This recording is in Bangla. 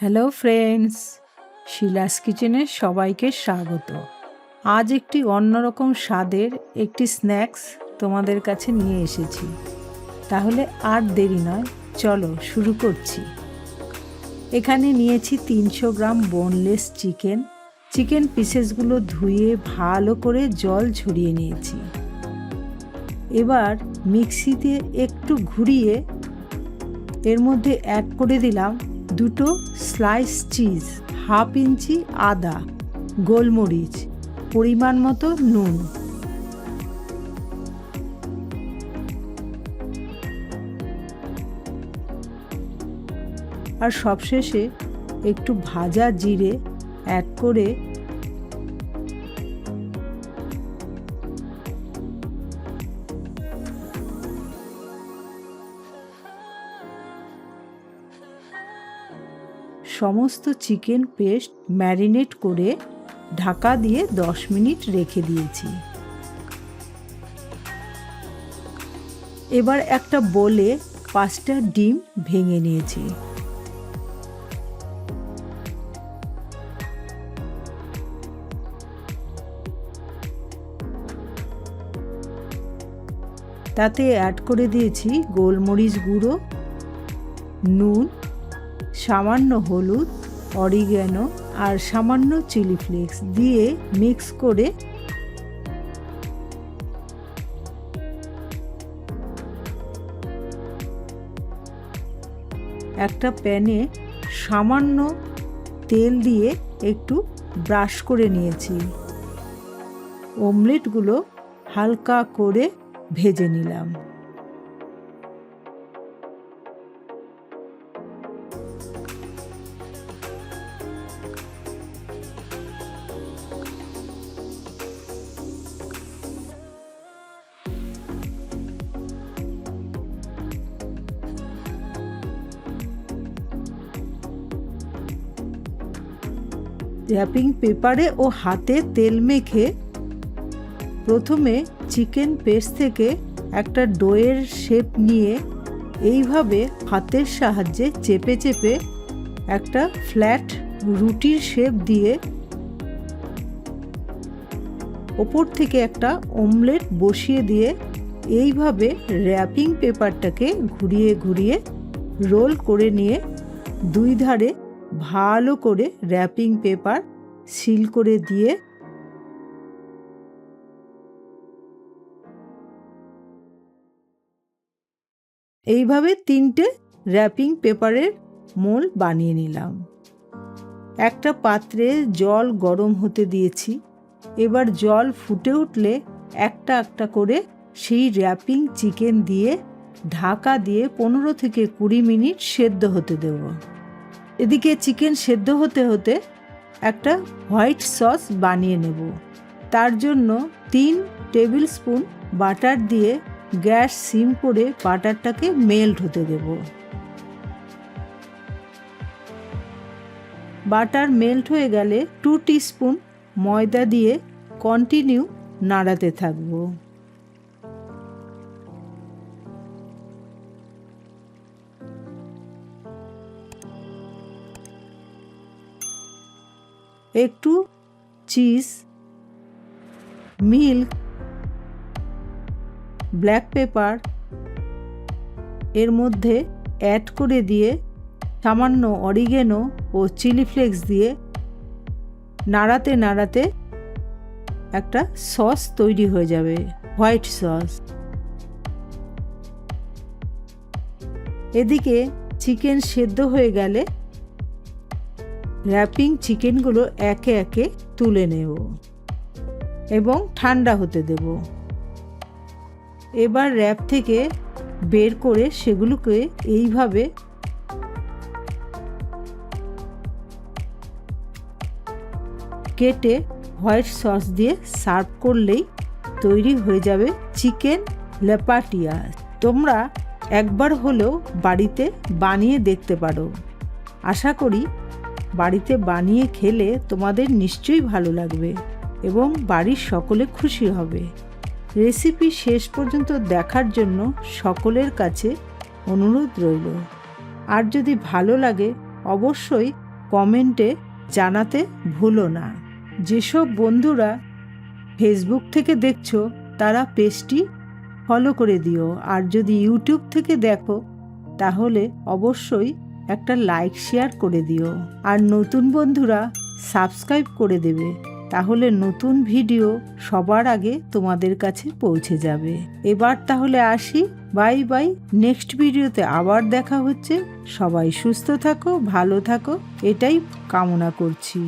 হ্যালো ফ্রেন্ডস, শিলাস কিচেনে সবাইকে স্বাগত। আজ একটি অন্যরকম স্বাদের একটি স্ন্যাক্স তোমাদের কাছে নিয়ে এসেছি। তাহলে আর দেরি নয়, চলো শুরু করছি। এখানে নিয়েছি 300 গ্রাম বোনলেস চিকেন পিসেসগুলো ধুয়ে ভালো করে জল ঝরিয়ে নিয়েছি। এবার মিক্সিতে একটু ঘুরিয়ে এর মধ্যে অ্যাড করে দিলাম 2 স্লাইস চিজ, 1/2 ইঞ্চি আদা, গোলমরিচ, পরিমাণ মতো নুন। আর সবশেষে একটু ভাজা জিরে অ্যাড করে সমস্ত চিকেন পেস্ট ম্যারিনেট করে ঢাকা দিয়ে 10 মিনিট রেখে দিয়েছি। এবার একটা বোলে 5টা ডিম ভেঙে নিয়েছি। তাতে অ্যাড করে দিয়েছি গোলমরিচ গুঁড়ো, নুন, সামান্য হলুদ, অরিগ্যানো আর সামান্য চিলি ফ্লেক্স দিয়ে মিক্স করে একটা প্যানে সামান্য তেল দিয়ে একটু ব্রাশ করে নিয়েছি। অমলেটগুলো হালকা করে ভেজে নিলাম। র্যাপিং পেপারে ও হাতে তেল মেখে প্রথমে চিকেন পেস্ট থেকে একটা ডোয়ের শেপ নিয়ে এইভাবে হাতের সাহায্যে চেপে চেপে একটা ফ্ল্যাট রুটির শেপ দিয়ে ওপর থেকে একটা অমলেট বসিয়ে দিয়ে এইভাবে র্যাপিং পেপারটাকে ঘুরিয়ে ঘুরিয়ে রোল করে নিয়ে দুই ধারে ভালো করে র্যাপিং পেপার সিল করে দিয়ে এইভাবে 3টে র্যাপিং পেপারের মোল বানিয়ে নিলাম। একটা পাত্রে জল গরম হতে দিয়েছি। এবার জল ফুটে উঠলে একটা একটা করে সেই র্যাপিং চিকেন দিয়ে ঢাকা দিয়ে 15 থেকে 20 মিনিট সেদ্ধ হতে দেব। এদিকে চিকেন সেদ্ধ হতে হতে একটা হোয়াইট সস বানিয়ে নেব। তার জন্য 3 টেবিল স্পুন বাটার দিয়ে গ্যাস সিম করে বাটারটাকে মেল্ট হতে দেব। বাটার মেল্ট হয়ে গেলে 2 টিস্পুন ময়দা দিয়ে কন্টিনিউ নাড়াতে থাকবো। একটু চিজ, মিল্ক, ব্ল্যাক পেপার এর মধ্যে অ্যাড করে দিয়ে সামান্য অরিগ্যানো ও চিলি ফ্লেক্স দিয়ে নাড়াতে নাড়াতে একটা সস তৈরি হয়ে যাবে, হোয়াইট সস। এদিকে চিকেন সেদ্ধ হয়ে গেলে র্যাপিং চিকেনগুলো একে একে তুলে নেব এবং ঠান্ডা হতে দেব। এবার র্যাপ থেকে বের করে সেগুলোকে এইভাবে কেটে হোয়াইট সস দিয়ে সার্ভ করলেই তৈরি হয়ে যাবে চিকেন লেপাটিয়া। তোমরা একবার হলেও বাড়িতে বানিয়ে দেখতে পারো। আশা করি বাড়িতে বানিয়ে খেলে তোমাদের নিশ্চয়ই ভালো লাগবে এবং বাড়ির সকলে খুশি হবে। রেসিপি শেষ পর্যন্ত দেখার জন্য সকলের কাছে অনুরোধ রইল। আর যদি ভালো লাগে অবশ্যই কমেন্টে জানাতে ভুলো না। যেসব বন্ধুরা ফেসবুক থেকে দেখছো তারা পেজটি ফলো করে দিও, আর যদি ইউটিউব থেকে দেখো তাহলে অবশ্যই একটা লাইক শেয়ার করে দিও, আর নতুন বন্ধুরা সাবস্ক্রাইব করে দেবে, তাহলে নতুন ভিডিও সবার আগে তোমাদের কাছে পৌঁছে যাবে। এবার তাহলে আসি, বাই বাই। নেক্সট ভিডিওতে আবার দেখা হচ্ছে। সবাই সুস্থ থাকো, ভালো থাকো, এটাই কামনা করছি।